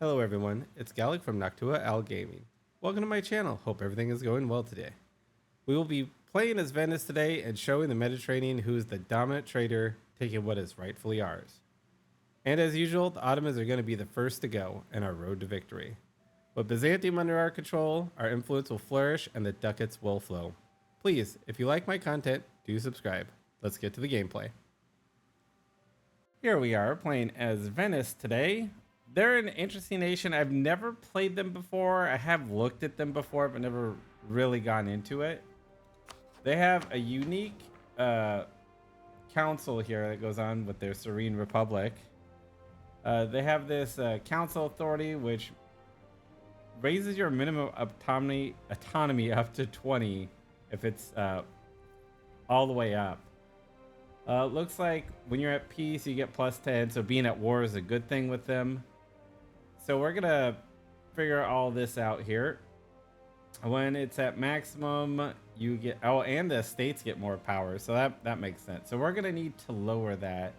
Hello everyone, it's Gallic from Noctua Al Gaming. Welcome to my channel, hope everything is going well today. We will be playing as Venice today and showing the Mediterranean who is the dominant trader taking what is rightfully ours. And as usual, the Ottomans are going to be the first to go in our road to victory. With Byzantium under our control, our influence will flourish and the ducats will flow. Please, if you like my content, do subscribe. Let's get to the gameplay. Here we are playing as Venice today. They're an interesting nation. I've never played them before. I have looked at them before, but never really gone into it. They have a unique council here that goes on with their Serene Republic. They have this council authority, which raises your minimum autonomy up to 20 if it's all the way up. Looks like when you're at peace, you get plus 10. So being at war is a good thing with them. So we're going to figure all this out here. When it's at maximum, you get... Oh, and the states get more power. So that makes sense. So we're going to need to lower that.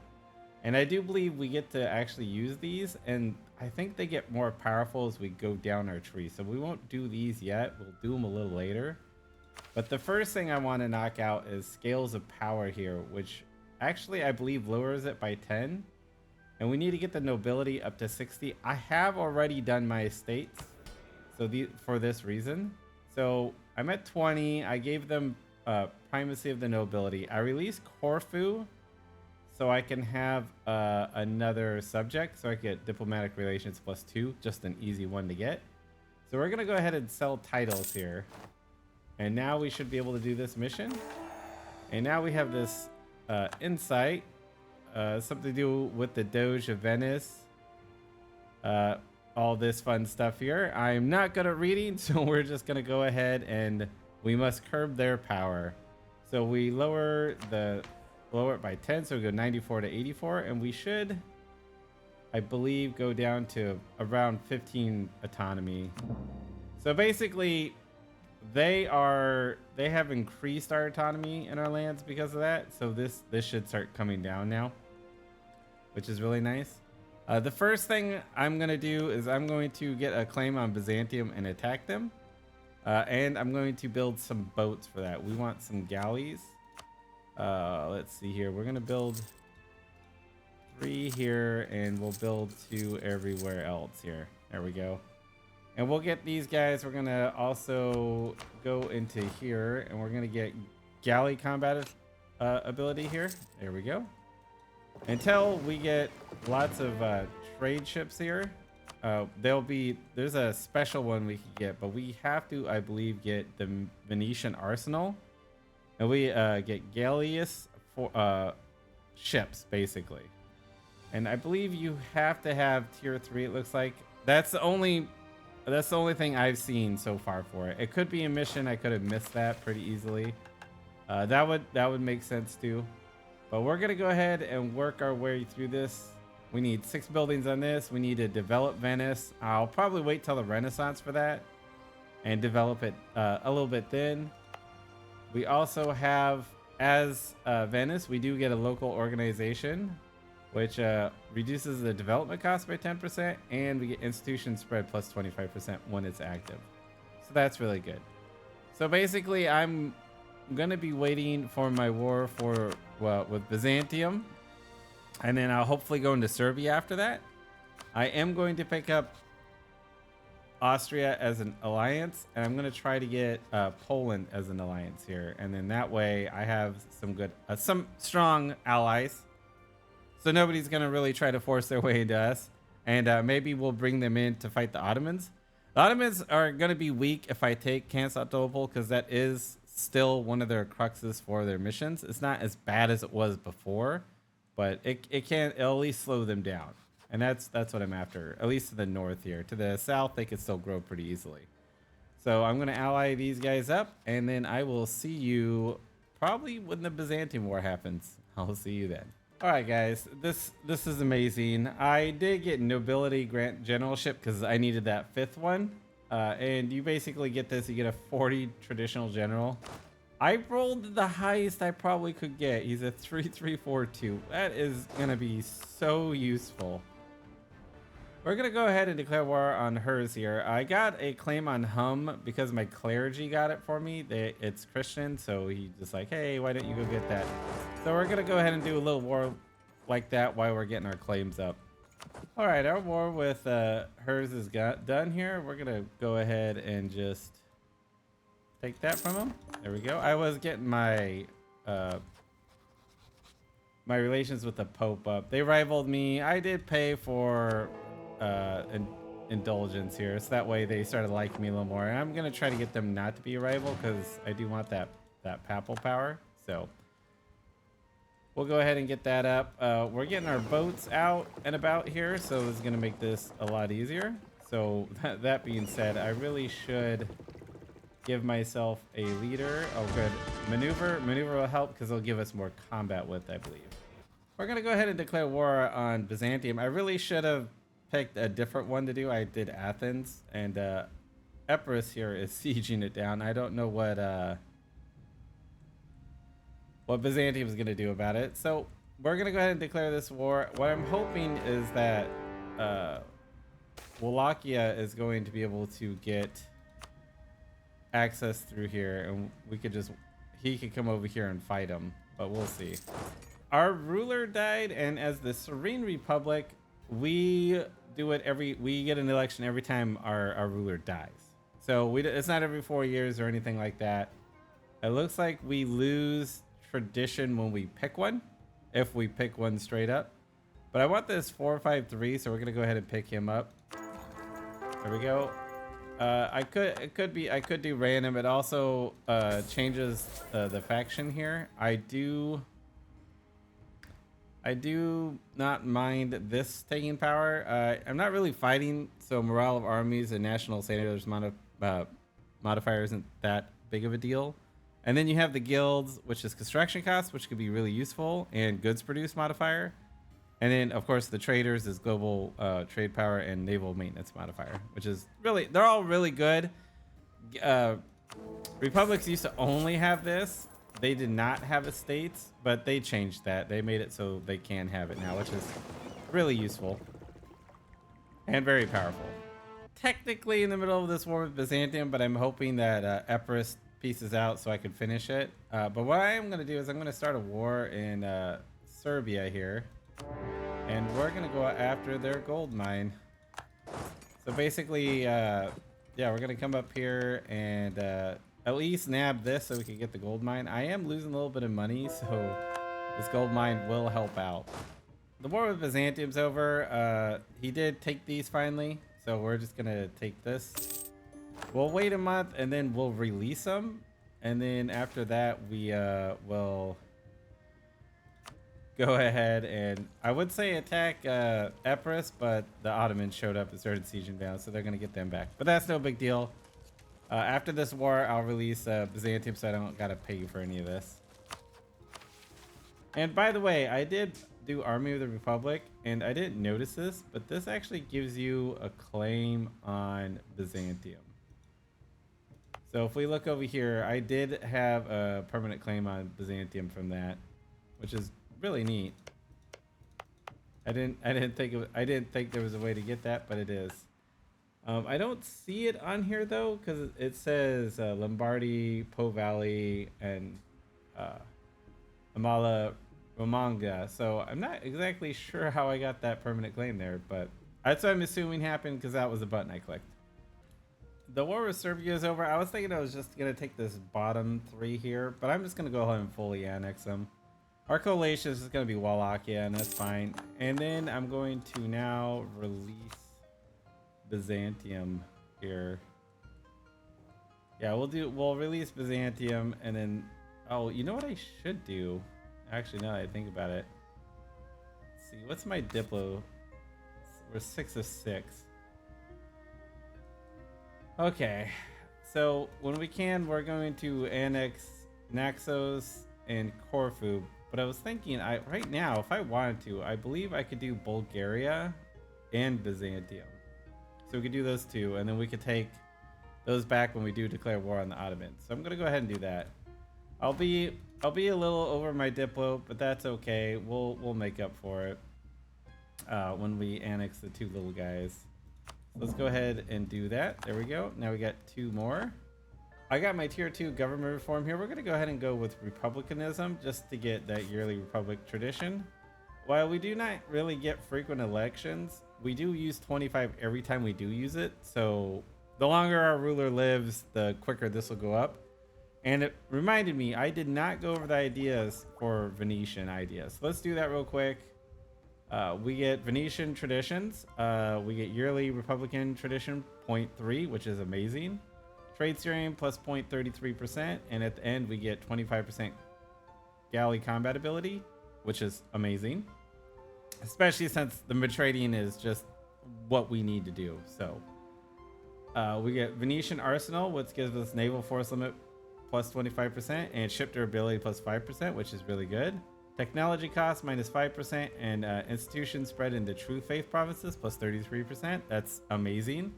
And I do believe we get to actually use these. And I think they get more powerful as we go down our tree. So we won't do these yet. We'll do them a little later. But the first thing I want to knock out is scales of power here, which actually I believe lowers it by 10. And we need to get the nobility up to 60. I have already done my estates, so for this reason. So I'm at 20. I gave them primacy of the nobility. I released Corfu, so I can have another subject, so I get diplomatic relations plus 2, just an easy one to get. So we're gonna go ahead and sell titles here, and now we should be able to do this mission. And now we have this insight. Something to do with the Doge of Venice. All this fun stuff here. I'm not good at reading, so we're just going to go ahead and we must curb their power. So we lower it by 10, so we go 94 to 84, and we should, I believe, go down to around 15 autonomy. So basically, they have increased our autonomy in our lands because of that. So this should start coming down now, which is really nice. The first thing I'm going to do is I'm going to get a claim on Byzantium and attack them. And I'm going to build some boats for that. We want some galleys. Let's see here. We're going to build 3 here, and we'll build 2 everywhere else here. There we go. And we'll get these guys. We're going to also go into here, and we're going to get galley combat ability here. There we go. Until we get lots of trade ships here, there's a special one we can get, but we have to, I believe, get the Venetian arsenal, and we get galleous for ships basically. And I believe you have to have tier 3. It looks like that's the only thing I've seen so far for it. It could be a mission. I could have missed that pretty easily. That would make sense too. But we're gonna go ahead and work our way through this. We need 6 buildings on this. We need to develop Venice. I'll probably wait till the Renaissance for that and develop it a little bit then. We also have, as Venice, we do get a local organization, which reduces the development cost by 10%, and we get institution spread plus 25% when it's active. So that's really good. So basically, I'm gonna be waiting for my war with Byzantium, and then I'll hopefully go into Serbia after that. I am going to pick up Austria as an alliance, and I'm gonna try to get Poland as an alliance here, and then that way I have some strong allies. So nobody's going to really try to force their way into us. And maybe we'll bring them in to fight the Ottomans. The Ottomans are going to be weak if I take Constantinople, because that is still one of their cruxes for their missions. It's not as bad as it was before, but it'll at least slow them down. And that's what I'm after, at least to the north here. To the south, they could still grow pretty easily. So I'm going to ally these guys up, and then I will see you probably when the Byzantium War happens. I'll see you then. All right, guys, this is amazing. I did get nobility grant generalship because I needed that 5th one. And you basically get this. You get a 40 traditional general. I rolled the highest I probably could get. He's a 3342. That is going to be so useful. We're gonna go ahead and declare war on hers here. I got a claim on Hum because my clergy got it for me. It's Christian, so he just like, hey, why don't you go get that? So we're gonna go ahead and do a little war like that while we're getting our claims up. All right, our war with hers is done here. We're gonna go ahead and just take that from him. There we go. I was getting my my relations with the Pope up. They rivaled me. I did pay for indulgence here, so that way they started liking me a little more. And I'm gonna try to get them not to be a rival because I do want that papal power. So we'll go ahead and get that up. We're getting our boats out and about here, so this is gonna make this a lot easier. So that being said, I really should give myself a leader. Oh, good. Maneuver will help because it'll give us more combat width, I believe. We're gonna go ahead and declare war on Byzantium. I really should have picked a different one to do. I did Athens, and Epirus here is sieging it down. I don't know what Byzantium is gonna do about it. So we're gonna go ahead and declare this war. What I'm hoping is that Wallachia is going to be able to get access through here, and he could come over here and fight him, but we'll see. Our ruler died, and as the Serene Republic, we get an election every time our ruler dies. So it's not every 4 years or anything like that. It looks like we lose tradition when we pick one, if we pick one straight up. But I want this 453, so we're gonna go ahead and pick him up. There we go. I could do random. It also changes the faction here. I do not mind this taking power. I'm not really fighting, so morale of armies and national standards modifier isn't that big of a deal. And then you have the guilds, which is construction costs, which could be really useful, and goods produced modifier. And then, of course, the traders is global trade power and naval maintenance modifier, which is they're all really good. Republics used to only have this. They did not have estates, but they changed that. They made it so they can have it now, which is really useful and very powerful. Technically in the middle of this war with Byzantium, but I'm hoping that Epirus pieces out so I can finish it. But what I am going to do is I'm going to start a war in Serbia here. And we're gonna go after their gold mine. So basically, yeah, we're gonna come up here and at least nab this so we can get the gold mine. I am losing a little bit of money, so this gold mine will help out. The war with Byzantium's over. He did take these finally, so we're just gonna take this. We'll wait a month and then we'll release them. And then after that, we will go ahead and I would say attack Epirus, but the Ottomans showed up and started sieging down, so they're gonna get them back. But that's no big deal. After this war, I'll release Byzantium, so I don't gotta pay you for any of this. And by the way, I did do Army of the Republic, and I didn't notice this, but this actually gives you a claim on Byzantium. So if we look over here, I did have a permanent claim on Byzantium from that, which is really neat. I didn't think there was a way to get that, but it is. I don't see it on here though, because it says Lombardy, Po Valley, and Amala Romanga. So I'm not exactly sure how I got that permanent claim there, but that's what I'm assuming happened because that was a button I clicked. The war with Serbia is over. I was thinking I was just gonna take this bottom three here, but I'm just gonna go ahead and fully annex them. Our coalition is going to be Wallachia, and that's fine. And then I'm going to now release Byzantium here. Yeah, we'll release Byzantium, and then, oh, you know what I should do? Actually, now that I think about it. Let's see, what's my Diplo? We're 6 of 6. Okay, so when we can, we're going to annex Naxos and Corfu. But I was thinking, right now, if I wanted to, I believe I could do Bulgaria and Byzantium. So we could do those two, and then we could take those back when we do declare war on the Ottomans. So I'm gonna go ahead and do that. I'll be a little over my Diplo, but that's okay. We'll make up for it. when we annex the two little guys. Let's go ahead and do that. There we go. Now we got two more. I got my tier 2 government reform here. We're going to go ahead and go with republicanism just to get that yearly republic tradition. While we do not really get frequent elections, we do use 25 every time we do use it. So the longer our ruler lives, the quicker this will go up. And it reminded me, I did not go over the ideas for Venetian ideas. So let's do that real quick. We get Venetian traditions. We get yearly Republican tradition 0.3, which is amazing. Trade steering plus 0.33%. And at the end, we get 25% galley combat ability, which is amazing. Especially since the trading is just what we need to do. So we get Venetian Arsenal, which gives us naval force limit plus 25% and ship durability plus 5%, which is really good. Technology cost minus 5% and institution spread into true faith provinces plus 33%. That's amazing.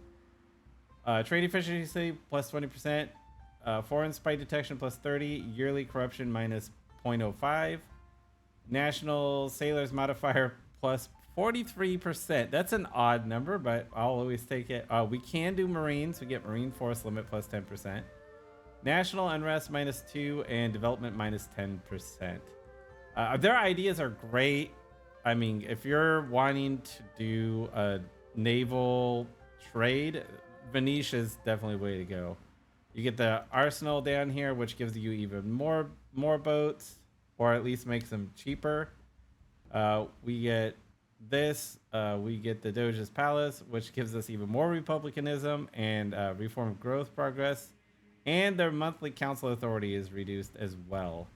Trade efficiency plus 20%. Foreign spy detection plus 30. Yearly corruption minus 0.05. National sailors modifier plus 43%. That's an odd number, but I'll always take it. We can do Marines. We get Marine force limit plus 10%. National unrest minus 2 and development minus 10%. Their ideas are great. I mean, if you're wanting to do a naval trade, Venice is definitely the way to go. You get the arsenal down here, which gives you even more boats, or at least makes them cheaper. We get this. We get the Doge's Palace, which gives us even more republicanism and reform growth progress. And their monthly council authority is reduced as well.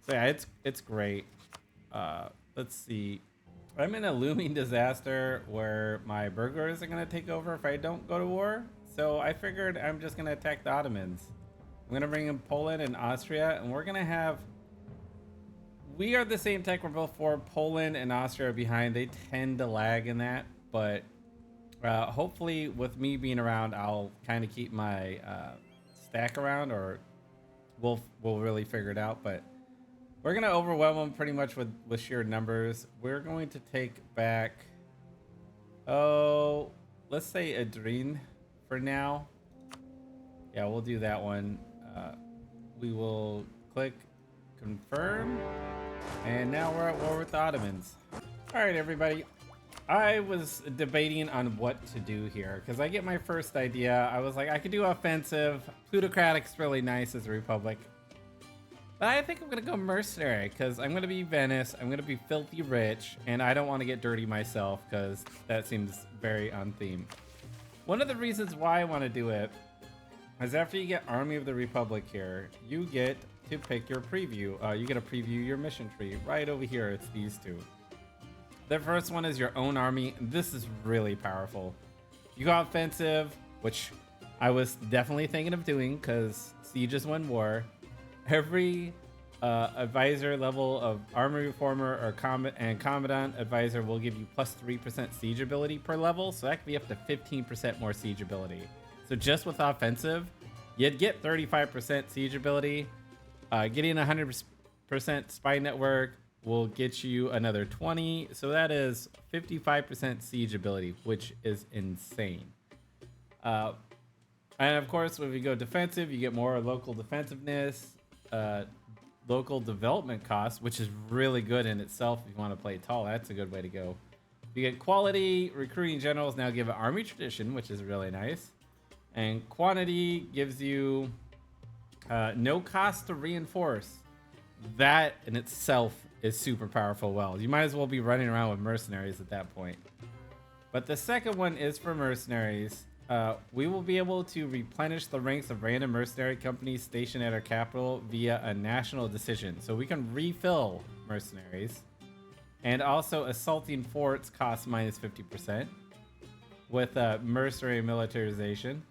So yeah, it's great. Let's see. I'm in a looming disaster where my burglars are going to take over if I don't go to war. So I figured I'm just going to attack the Ottomans. I'm going to bring in Poland and Austria, and we're going to have... We are the same tech we're both for. Poland and Austria are behind. They tend to lag in that, but hopefully with me being around, I'll kind of keep my stack around, or we'll really figure it out. But we're going to overwhelm them pretty much with sheer numbers. We're going to take back, let's say Adrien for now. Yeah, we'll do that one. We will click confirm. And now we're at war with the Ottomans. All right, everybody. I was debating on what to do here because I get my first idea. I was like, I could do offensive. Plutocratic's really nice as a republic. But I think I'm going to go mercenary because I'm going to be Venice. I'm going to be filthy rich. And I don't want to get dirty myself because that seems very on theme. One of the reasons why I want to do it is after you get Army of the Republic here, you get to pick your preview. You get to preview your mission tree right over here. It's these two. The first one is your own army. This is really powerful. You got offensive, which I was definitely thinking of doing because sieges win war. Every advisor level of army reformer or commandant advisor will give you plus 3% siege ability per level. So that could be up to 15% more siege ability. So just with offensive, you'd get 35% siege ability. Getting 100% spy network will get you another 20. So that is 55% siege ability, which is insane. And of course, when we go defensive, you get more local defensiveness, local development costs, which is really good in itself. If you want to play tall, that's a good way to go. You get quality. Recruiting generals now give an army tradition, which is really nice. And quantity gives you no cost to reinforce. That in itself is super powerful. Well, you might as well be running around with mercenaries at that point. But the second one is for mercenaries. We will be able to replenish the ranks of random mercenary companies stationed at our capital via a national decision. So we can refill mercenaries. And also assaulting forts costs minus 50% with mercenary militarization.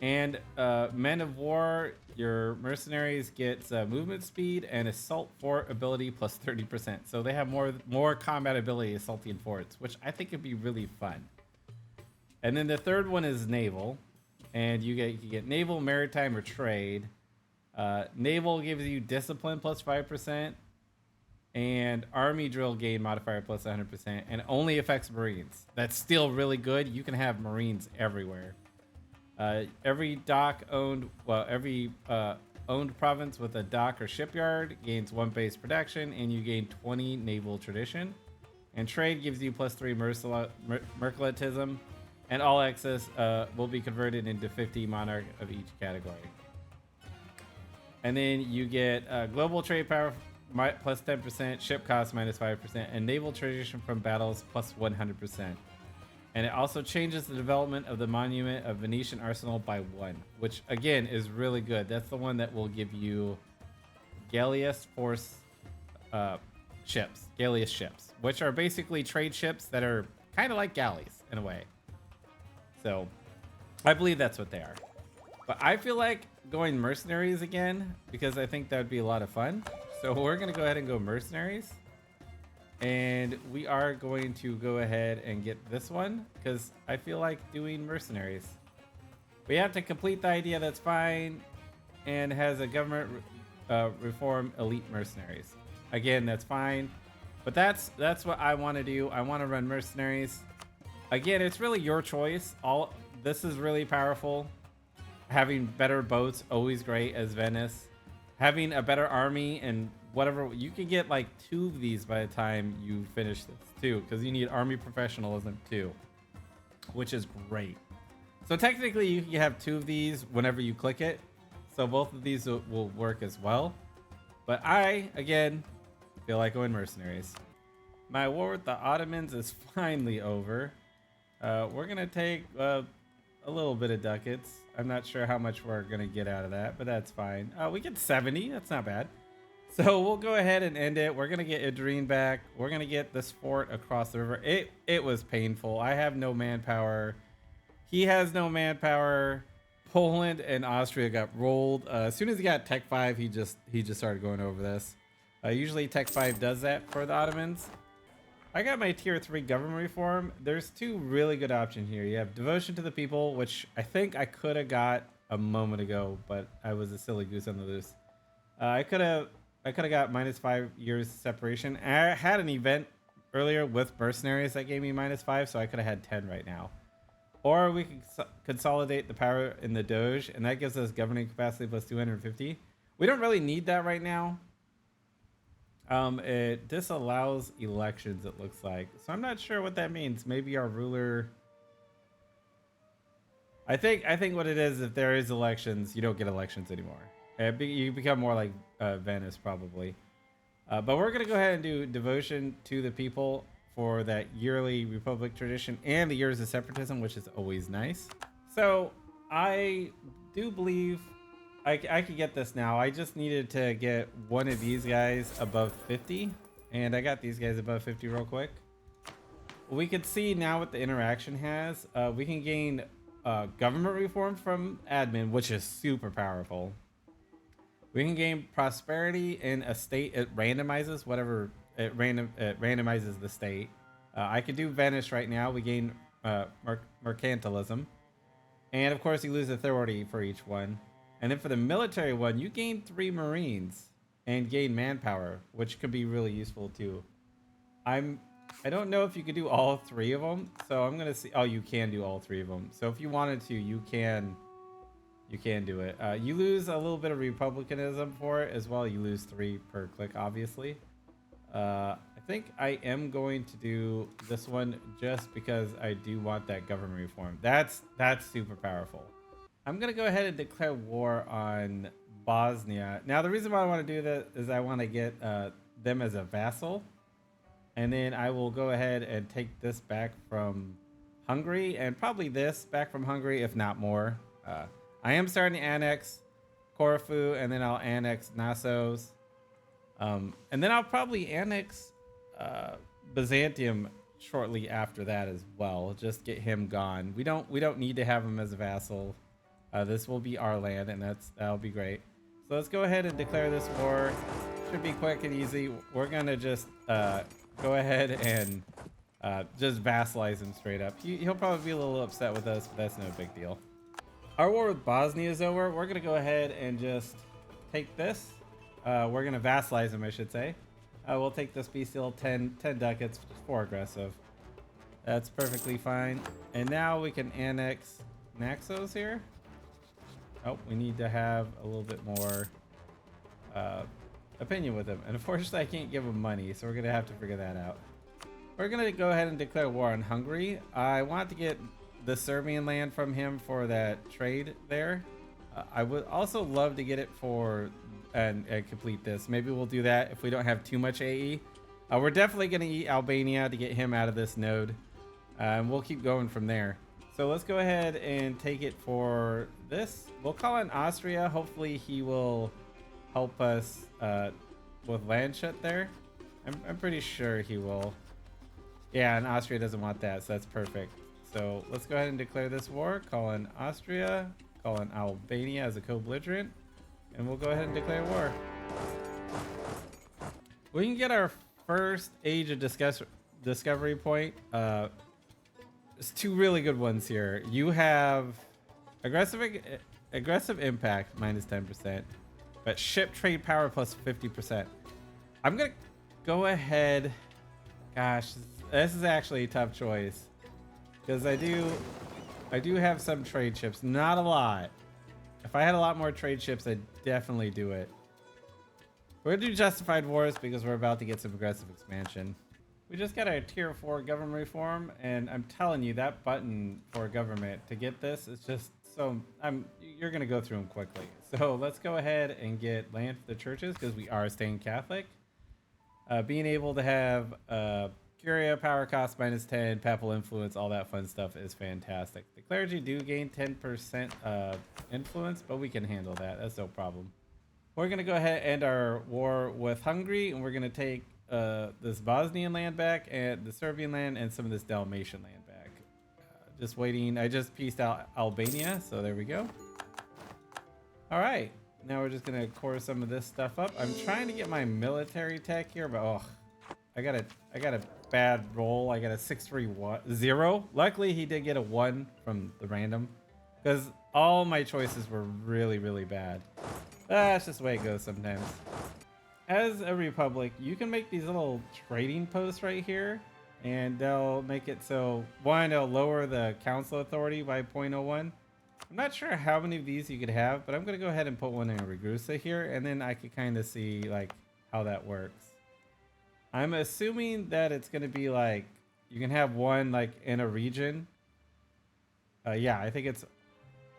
And men of war, your mercenaries get movement speed and assault fort ability plus 30%. So they have more combat ability assaulting forts, which I think would be really fun. And then the third one is naval, and you get naval, maritime, or trade. Naval gives you discipline plus 5%. And army drill gain modifier plus 100%, and only affects Marines. That's still really good. You can have Marines everywhere. Every dock owned, well, every owned province with a dock or shipyard gains 1 base protection, and you gain 20 naval tradition. And trade gives you +3 mercantilitism, and all excess will be converted into 50 monarch of each category. And then you get global trade power plus 10%, ship cost minus 5%, and naval tradition from battles plus 100%. And it also changes the development of the monument of Venetian arsenal by 1, which again is really good. That's the one that will give you galleass force ships, galleass ships, which are basically trade ships that are kind of like galleys in a way. So I believe that's what they are. But I feel like going mercenaries again, because I think that would be a lot of fun. So we're going to go ahead and go mercenaries. And we are going to go ahead and get this one, because I feel like doing mercenaries. We have to complete the idea, that's fine, and has a government reform elite mercenaries. Again, that's fine. But that's what I want to do. I want to run mercenaries. Again, it's really your choice. This is really powerful. Having better boats, always great as Venice. Having a better army and whatever, you can get like 2 of these by the time you finish this too, because you need army professionalism too, which is great. So technically you can have 2 of these whenever you click it. So both of these will work as well. But I, again, feel like going mercenaries. My war with the Ottomans is finally over. We're gonna take a little bit of ducats. I'm not sure how much we're gonna get out of that, but that's fine. We get 70, that's not bad. So we'll go ahead and end it. We're gonna get Idrine back. We're gonna get this fort across the river. It was painful. I have no manpower. He has no manpower. Poland and Austria got rolled. As soon as he got Tech 5, he just started going over this. Usually Tech 5 does that for the Ottomans. I got my tier 3 government reform. There's 2 really good options here. You have devotion to the people, which I think I could have got a moment ago, but I was a silly goose on the loose. I could have got -5 years separation. I had an event earlier with mercenaries that gave me -5, so I could have had 10 right now. Or we could consolidate the power in the Doge, and that gives us governing capacity plus 250. We don't really need that right now. It disallows elections, it looks like. So I'm not sure what that means. Maybe our ruler... I think what it is, if there is elections, you don't get elections anymore. You become more like Venice, probably. But we're going to go ahead and do devotion to the people for that yearly Republic tradition and the years of separatism, which is always nice. So I do believe I could get this now. I just needed to get one of these guys above 50, and I got these guys above 50 real quick. We can see now what the interaction has. We can gain government reform from admin, which is super powerful. We can gain prosperity in a state. It randomizes whatever it randomizes the state. I could do Venice right now. We gain mercantilism, and of course you lose authority for each one. And then for the military one, you gain 3 Marines and gain manpower, which could be really useful too. I don't know if you could do all 3 of them, so I'm gonna see. Oh, you can do all 3 of them. So if you wanted to, you can do it. You lose a little bit of republicanism for it as well. You lose 3 per click, obviously. I think I am going to do this one just because I do want that government reform. That's super powerful. I'm gonna go ahead and declare war on Bosnia. Now the reason why I want to do that is I want to get them as a vassal, and then I will go ahead and take this back from Hungary, and probably this back from Hungary, if not more. I am starting to annex Corfu, and then I'll annex Naxos, and then I'll probably annex Byzantium shortly after that as well. Just get him gone. We don't need to have him as a vassal. This will be our land, and that'll be great. So let's go ahead and declare this war. Should be quick and easy. We're gonna just go ahead and just vassalize him straight up. He'll probably be a little upset with us, but that's no big deal. Our war with Bosnia is over. We're gonna go ahead and just take this. We're gonna vassalize him, I should say. We'll take this bestial 10 ducats for aggressive. That's perfectly fine. And now we can annex Naxos here. Oh, we need to have a little bit more opinion with him. And unfortunately, I can't give him money, so we're going to have to figure that out. We're going to go ahead and declare war on Hungary. I want to get the Serbian land from him for that trade there. I would also love to get it for and complete this. Maybe we'll do that if we don't have too much AE. We're definitely going to eat Albania to get him out of this node. And we'll keep going from there. So let's go ahead and take it for this. We'll call in Austria. Hopefully he will help us with land shut there. I'm pretty sure he will. Yeah, and Austria doesn't want that, so that's perfect. So let's go ahead and declare this war. Call in Austria. Call in Albania as a co-belligerent. And we'll go ahead and declare war. We can get our first Age of Discovery point. There's two really good ones here. You have aggressive impact minus 10%, but ship trade power plus 50%. I'm gonna go ahead. Gosh, this is actually a tough choice because I do have some trade ships, not a lot. If I had a lot more trade ships, I'd definitely do it. We're gonna do justified wars because we're about to get some aggressive expansion. We just got a tier 4 government reform, and I'm telling you that button for government to get this is just so you're gonna go through them quickly. So let's go ahead and get land for the churches because we are staying Catholic. Being able to have Curia, power cost minus 10, papal influence, all that fun stuff is fantastic. The clergy do gain 10% influence, but we can handle that. That's no problem. We're going to go ahead and end our war with Hungary, and we're going to take this Bosnian land back, and the Serbian land, and some of this Dalmatian land back. Just waiting. I just pieced out Albania, so there we go. All right. Now we're just going to core some of this stuff up. I'm trying to get my military tech here, but oh, I got a bad roll. I got a 6-3-0. Luckily, he did get a 1 from the random because all my choices were really, really bad. That's just the way it goes sometimes. As a republic, you can make these little trading posts right here, and they'll make it so, one, they'll lower the council authority by 0.01. I'm not sure how many of these you could have, but I'm going to go ahead and put one in Ragusa here, and then I could kind of see like how that works. I'm assuming that it's going to be like you can have one like in a region. Yeah, I think it's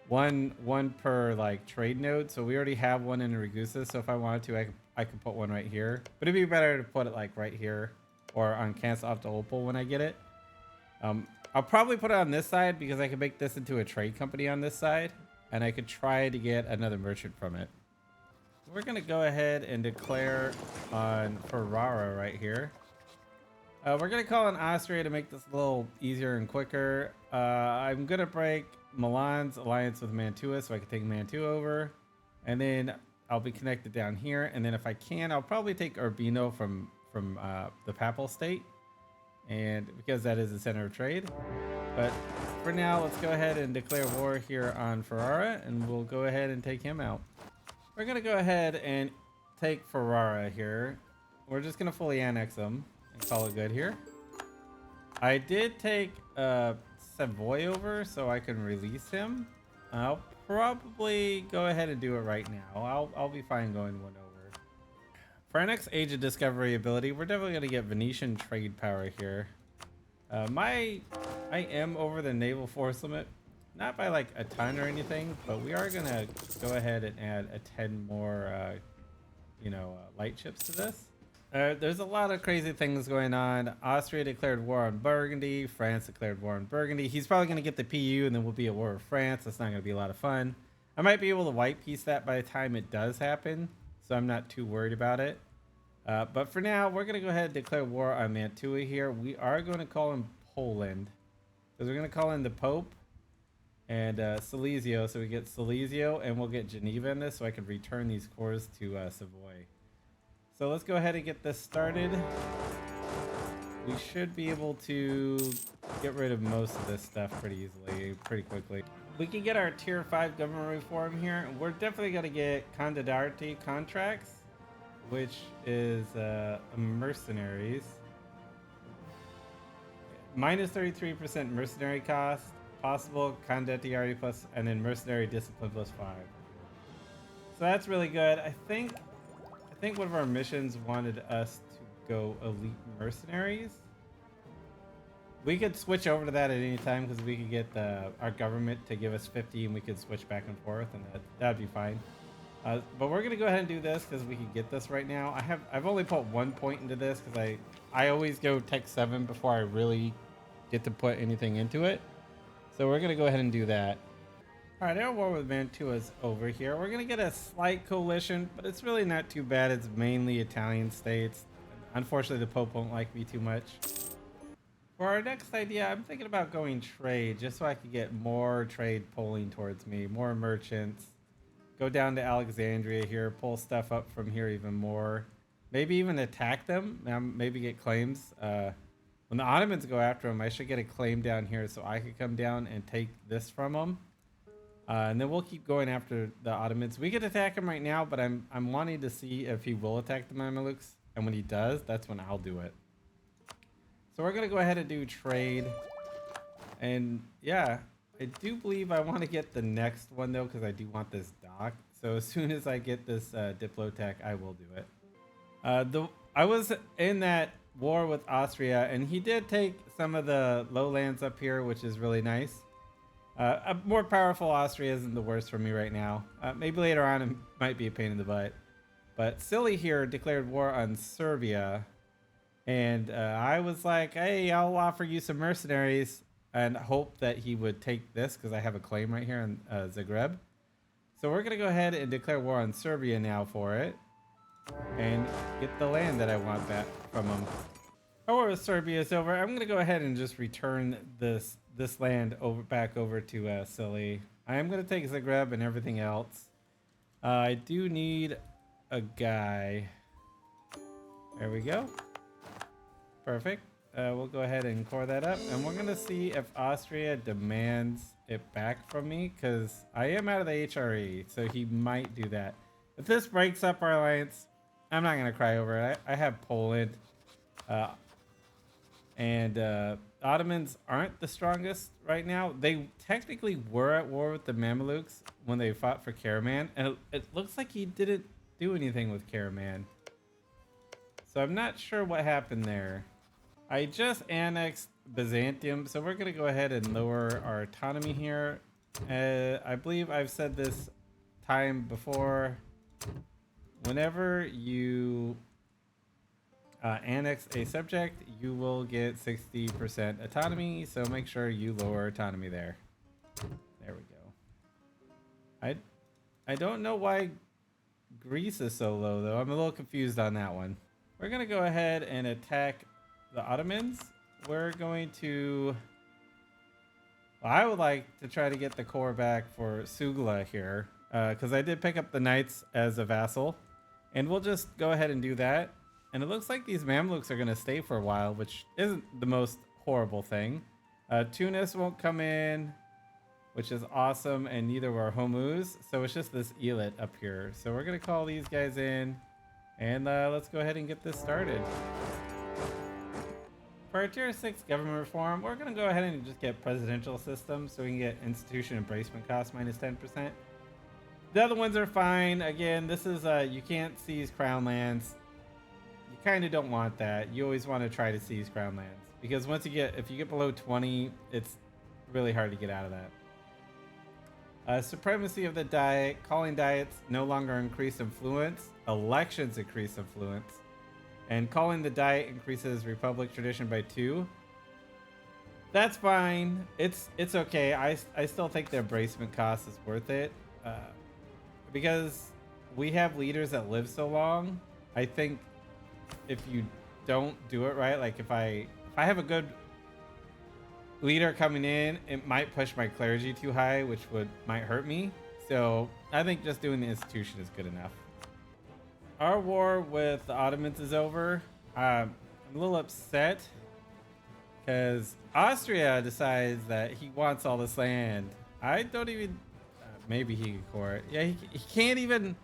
one per like trade node. So we already have one in Ragusa. So if I wanted to, I could put one right here. But it'd be better to put it like right here or on Constantinople when I get it. I'll probably put it on this side because I can make this into a trade company on this side, and I could try to get another merchant from it. We're going to go ahead and declare on Ferrara right here. We're going to call on Austria to make this a little easier and quicker. I'm going to break Milan's alliance with Mantua so I can take Mantua over. And then I'll be connected down here. And then if I can, I'll probably take Urbino from the Papal State. And because that is the center of trade. But for now, let's go ahead and declare war here on Ferrara, and we'll go ahead and take him out. We're going to go ahead and take Ferrara here. We're just going to fully annex him and call it good here. I did take Savoy over so I can release him. I'll probably go ahead and do it right now. I'll be fine going one over. For our next Age of Discovery ability, we're definitely going to get Venetian trade power here. I am over the naval force limit. Not by like a ton or anything, but we are going to go ahead and add a 10 more, light ships to this. There's a lot of crazy things going on. Austria declared war on Burgundy. France declared war on Burgundy. He's probably going to get the PU, and then we'll be at war with France. That's not going to be a lot of fun. I might be able to white piece that by the time it does happen, so I'm not too worried about it. But for now, we're going to go ahead and declare war on Mantua here. We are going to call in Poland, because we're going to call in the Pope and Silesia. So we get Silesia, and we'll get Geneva in this, so I can return these cores to Savoy. So let's go ahead and get this started. We should be able to get rid of most of this stuff pretty easily, pretty quickly. We can get our tier 5 government reform here. We're definitely going to get Candidarity contracts. which is mercenaries. Minus 33% mercenary cost, possible condottieri plus, and then mercenary discipline plus 5. So that's really good. I think one of our missions wanted us to go elite mercenaries. We could switch over to that at any time because we could get our government to give us 50 and we could switch back and forth, and that'd be fine. But we're gonna go ahead and do this because we can get this right now. I've only put 1 point into this because I always go tech 7 before I really get to put anything into it. So we're gonna go ahead and do that. All right, our war with Mantua is over here. We're gonna get a slight coalition, but it's really not too bad. It's mainly Italian states. Unfortunately, the Pope won't like me too much. For our next idea, I'm thinking about going trade just so I could get more trade pulling towards me, more merchants. Go down to Alexandria here, pull stuff up from here even more. Maybe even attack them, maybe get claims. When the Ottomans go after them, I should get a claim down here so I could come down and take this from them. And then we'll keep going after the Ottomans. We could attack him right now, but I'm wanting to see if he will attack the Mamelukes. And when he does, that's when I'll do it. So we're going to go ahead and do trade. And yeah, I do believe I want to get the next one though, because I do want this dock. So as soon as I get this Diplotech, I will do it. I was in that war with Austria, and he did take some of the lowlands up here, which is really nice. A more powerful Austria isn't the worst for me right now. Maybe later on it might be a pain in the butt. But Silly here declared war on Serbia. And I was like, hey, I'll offer you some mercenaries and hope that he would take this because I have a claim right here in Zagreb. So we're going to go ahead and declare war on Serbia now for it and get the land that I want back from him. Our war with Serbia is over. I'm going to go ahead and just return this land back over to Silly. I am going to take Zagreb and everything else. I do need a guy. There we go. Perfect. We'll go ahead and core that up, and we're gonna see if Austria demands it back from me because I am out of the HRE, so he might do that. If this breaks up our alliance, I'm not gonna cry over it. I have Poland, and Ottomans aren't the strongest right now. They technically were at war with the Mamelukes when they fought for Karaman, and it looks like he didn't do anything with Karaman. So I'm not sure what happened there. I just annexed Byzantium, so we're going to go ahead and lower our autonomy here. I believe I've said this time before. Whenever you annex a subject, you will get 60% autonomy, so make sure you lower autonomy there. There we go. I don't know why Greece is so low, though. I'm a little confused on that one. We're going to go ahead and attack the Ottomans. We're going to... Well, I would like to try to get the core back for Sugla here, because I did pick up the knights as a vassal. And we'll just go ahead and do that. And it looks like these Mamluks are going to stay for a while, which isn't the most horrible thing. Tunis won't come in, which is awesome, and neither will Hormuz. So it's just this Elit up here. So we're going to call these guys in, and let's go ahead and get this started. For our tier 6 government reform, we're going to go ahead and just get presidential system so we can get institution embracement cost minus 10%. The other ones are fine. Again, this is you can't seize crown lands. You kind of don't want that. You always want to try to seize crown lands because if you get below 20, it's really hard to get out of that. Supremacy of the diet. Calling diets no longer increase influence. Elections increase influence. And calling the diet increases republic tradition by 2. That's fine. It's okay. I still think the embracement cost is worth it. Because we have leaders that live so long. I think if you don't do it right, like if I have a good leader coming in, it might push my clergy too high, which might hurt me. So I think just doing the institution is good enough. Our war with the Ottomans is over. I'm a little upset because Austria decides that he wants all this land. I don't even... maybe he can core it. Yeah, he can't even...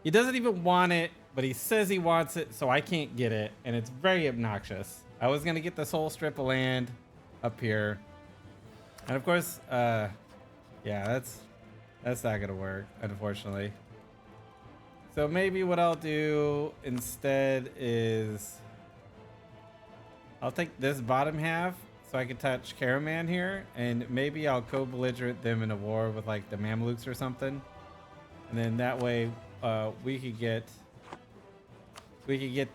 He doesn't even want it but he says he wants it, so I can't get it, and it's very obnoxious. I was gonna get this whole strip of land up here, and of course, yeah, that's not gonna work, unfortunately. So maybe what I'll do instead is I'll take this bottom half so I can touch Karaman here, and maybe I'll co-belligerent them in a war with like the Mamluks or something, and then that way we could get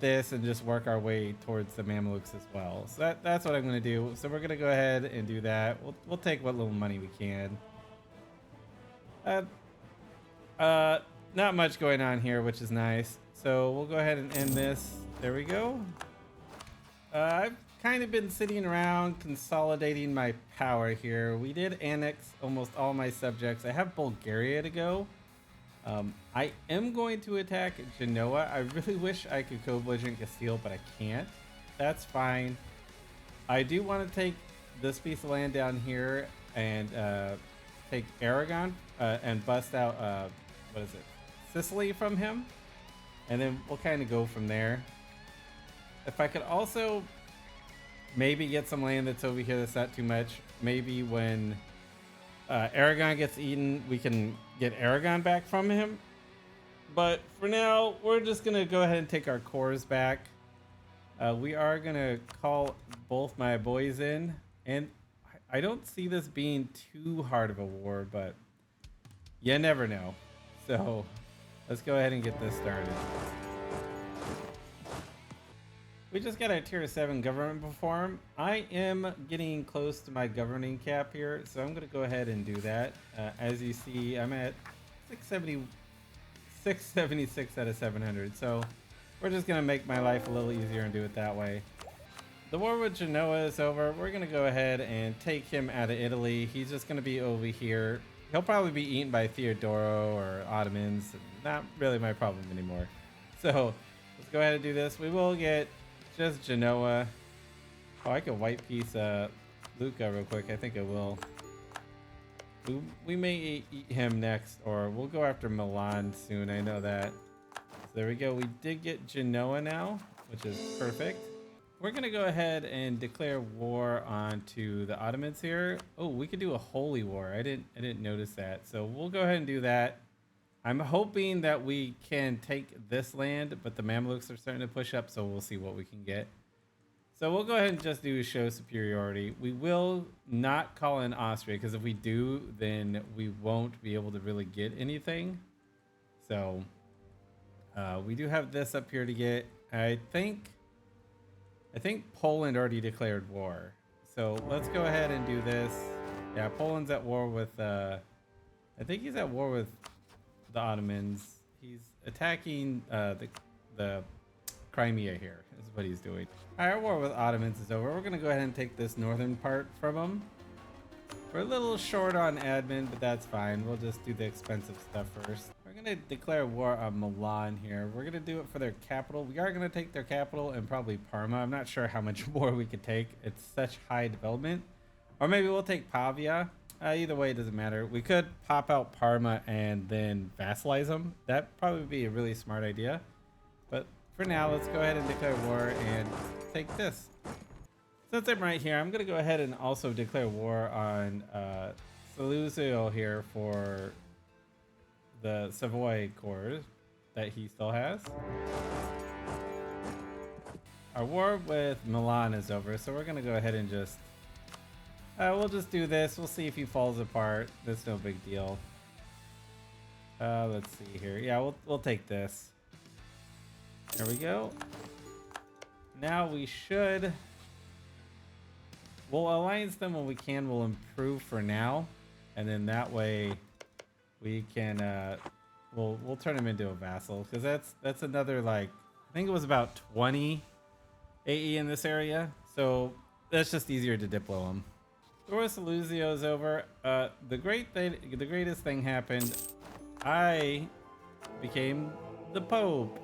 this and just work our way towards the Mamluks as well. So that's what I'm gonna do. So we're gonna go ahead and do that. We'll take what little money we can. Not much going on here, which is nice. So we'll go ahead and end this. There we go. I've kind of been sitting around consolidating my power here. We did annex almost all my subjects. I have Bulgaria to go. I am going to attack Genoa. I really wish I could co-belligerent Castile, but I can't. That's fine. I do want to take this piece of land down here and take Aragon and bust out, what is it? Sicily from him. And then we'll kind of go from there. If I could also maybe get some land that's over here that's not too much. Maybe when Aragon gets eaten, we can get Aragon back from him. But for now, we're just going to go ahead and take our cores back. We are going to call both my boys in. And I don't see this being too hard of a war, but you never know. So let's go ahead and get this started. We just got a tier 7 government perform. I am getting close to my governing cap here, so I'm going to go ahead and do that. As you see, I'm at 676 out of 700, so we're just going to make my life a little easier and do it that way. The war with Genoa is over. We're going to go ahead and take him out of Italy. He's just going to be over here. He'll probably be eaten by Theodoro or Ottomans. Not really my problem anymore. So let's go ahead and do this. We will get just Genoa. Oh, I could white piece Lucca real quick. I think I will. We may eat him next, or we'll go after Milan soon. I know that. So there we go. We did get Genoa now, which is perfect. We're gonna go ahead and declare war onto the Ottomans here. Oh, we could do a holy war. I didn't notice that. So we'll go ahead and do that. I'm hoping that we can take this land, but the Mamluks are starting to push up, so we'll see what we can get. So we'll go ahead and just do show superiority. We will not call in Austria, because if we do, then we won't be able to really get anything. So we do have this up here to get. I think Poland already declared war. So let's go ahead and do this. Yeah, Poland's at war with, I think he's at war with the Ottomans. He's attacking the Crimea here is what he's doing. All right, our war with Ottomans is over. We're gonna go ahead and take this northern part from them. We're a little short on admin, but that's fine. We'll just do the expensive stuff first. We're gonna declare war on Milan here. We're gonna do it for their capital. We are gonna take their capital and probably Parma. I'm not sure how much more we could take. It's such high development. Or maybe we'll take Pavia. Either way, it doesn't matter. We could pop out Parma and then vassalize them. That'd probably be a really smart idea. But for now, let's go ahead and declare war and take this. Since I'm right here, I'm going to go ahead and also declare war on Saluzio here for the Savoy Corps that he still has. Our war with Milan is over, so we're going to go ahead and just we'll just do this. We'll see if he falls apart. That's no big deal. Let's see here. Yeah, we'll take this. There we go. Now we should. We'll alliance them when we can. We'll improve for now, and then that way we can. We'll turn him into a vassal, because that's another, like, I think it was about 20 AE in this area. So that's just easier to diplo him. War with Saluzio is over. The greatest thing happened. I became the Pope.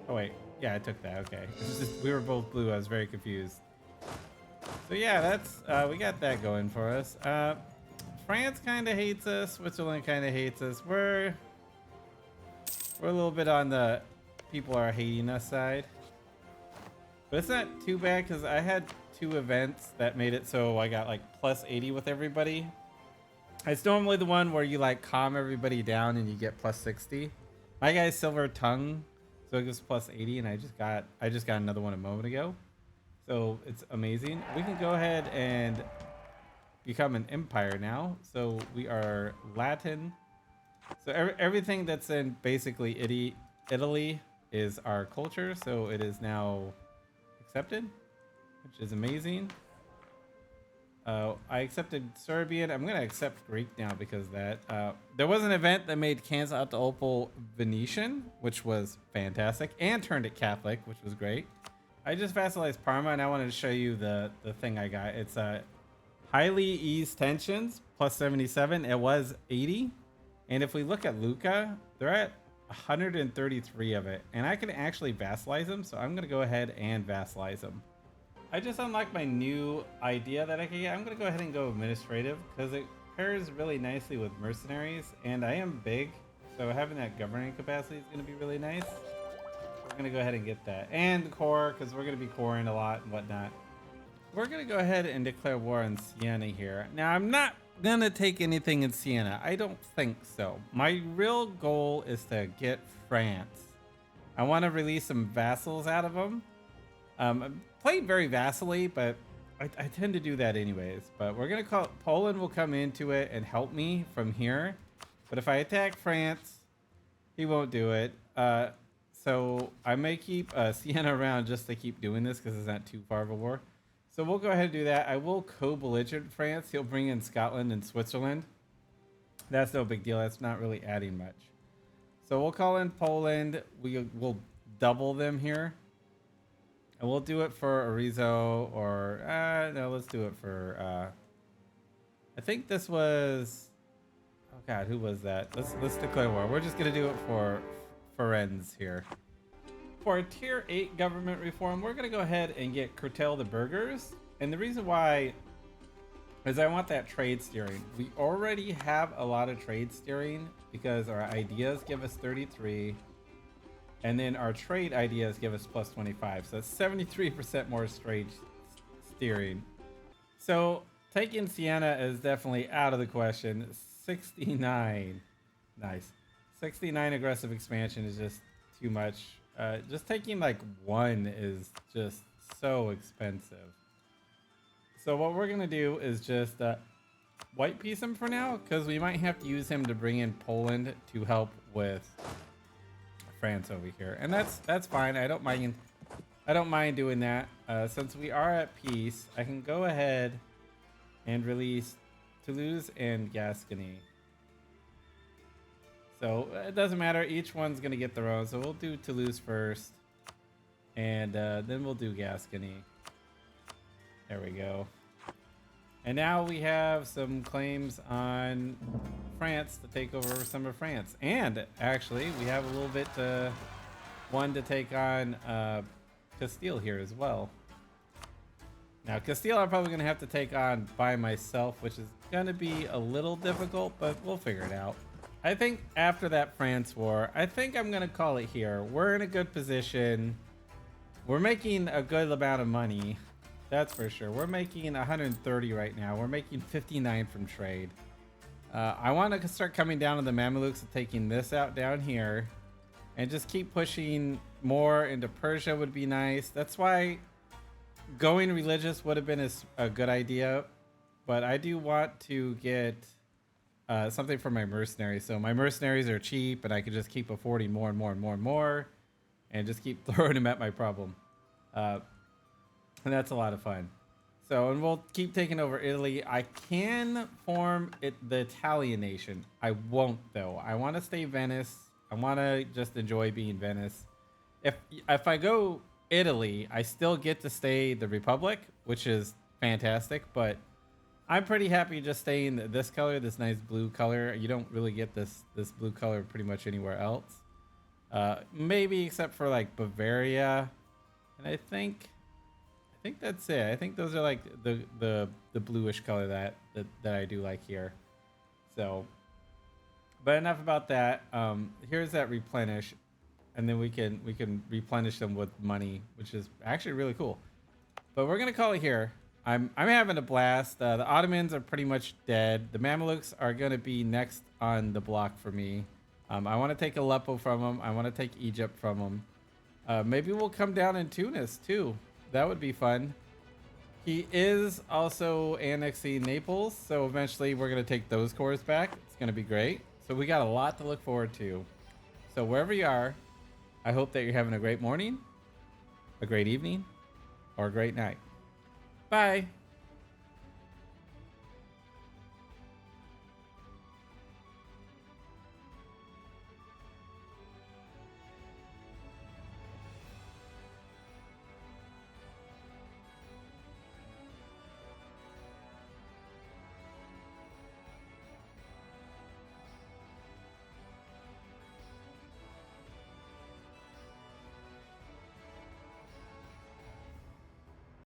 Oh wait, yeah, I took that. Okay, it's just, we were both blue. I was very confused. So yeah, that's we got that going for us. France kind of hates us. Switzerland kind of hates us. We're a little bit on the people are hating us side. But it's not too bad because I had 2 events that made it so I got like plus 80 with everybody. It's normally the one where you like calm everybody down and you get plus 60. My guy's silver tongue, so it gives plus 80, and I just got another one a moment ago. So it's amazing. We can go ahead and become an empire now. So we are Latin. So everything that's in basically Italy is our culture. So it is now accepted, which is amazing. I accepted Serbian. I'm gonna accept Greek now because that there was an event that made Constantinople Venetian, which was fantastic, and turned it Catholic, which was great. I just vassalized Parma, and I wanted to show you the thing I got. It's highly eased tensions plus 77. It was 80, and if we look at Lucca, they're at 133 of it, and I can actually vassalize them. So I'm gonna go ahead and vassalize them. I just unlocked my new idea that I can get. I'm gonna go ahead and go administrative because it pairs really nicely with mercenaries, and I am big, so having that governing capacity is gonna be really nice. We're gonna go ahead and get that, and core, because we're gonna be coring a lot and whatnot. We're gonna go ahead and declare war on Siena here. Now I'm not gonna take anything in Siena. I don't think so. My real goal is to get France. I want to release some vassals out of them. I'm playing very vassally, but I tend to do that anyways. But we're gonna call Poland will come into it and help me from here. But if I attack France, he won't do it. So I may keep Siena around just to keep doing this because it's not too far of a war. So we'll go ahead and do that. I will co-belligerent France. He'll bring in Scotland and Switzerland. That's no big deal. That's not really adding much. So we'll call in Poland. We'll double them here. And we'll do it for Arezzo or... no, let's do it for... I think this was... Oh, God, who was that? Let's declare war. We're just going to do it for Firenze here. For tier 8 government reform, we're going to go ahead and get curtail the burghers. And the reason why is I want that trade steering. We already have a lot of trade steering because our ideas give us 33. And then our trade ideas give us plus 25. So it's 73% more trade steering. So taking Siena is definitely out of the question. 69. Nice. 69 aggressive expansion is just too much. Just taking like 1 is just so expensive. So what we're going to do is just white piece him for now, because we might have to use him to bring in Poland to help with France over here. And that's fine. I don't mind doing that. Since we are at peace, I can go ahead and release Toulouse and Gascony. So it doesn't matter. Each one's going to get their own. So we'll do Toulouse first. And then we'll do Gascony. There we go. And now we have some claims on France to take over some of France. And actually, we have a little bit one to take on Castile here as well. Now, Castile I'm probably going to have to take on by myself, which is going to be a little difficult, but we'll figure it out. I think after that France war, I think I'm going to call it here. We're in a good position. We're making a good amount of money. That's for sure. We're making 130 right now. We're making 59 from trade. I want to start coming down to the Mamelukes and taking this out down here. And just keep pushing more into Persia would be nice. That's why going religious would have been a good idea. But I do want to get... something for my mercenaries. So my mercenaries are cheap and I can just keep affording more and more and more and more and just keep throwing them at my problem. And that's a lot of fun. So, and we'll keep taking over Italy. I can form the Italian nation. I won't though. I want to stay Venice. I want to just enjoy being Venice. If I go Italy, I still get to stay the Republic, which is fantastic, but I'm pretty happy just staying this color, this nice blue color. You don't really get this blue color pretty much anywhere else. Maybe except for like Bavaria. And I think that's it. I think those are like the bluish color that I do like here. So, but enough about that. Here's that replenish. and then we can replenish them with money, which is actually really cool. But we're gonna call it here. I'm having a blast. The Ottomans are pretty much dead. The Mamelukes are gonna be next on the block for me. I want to take Aleppo from them. I want to take Egypt from them. Maybe we'll come down in Tunis too. That would be fun. He is also annexing Naples, so eventually we're gonna take those cores back. It's gonna be great. So we got a lot to look forward to. So wherever you are, I hope that you're having a great morning, a great evening, or a great night. Bye.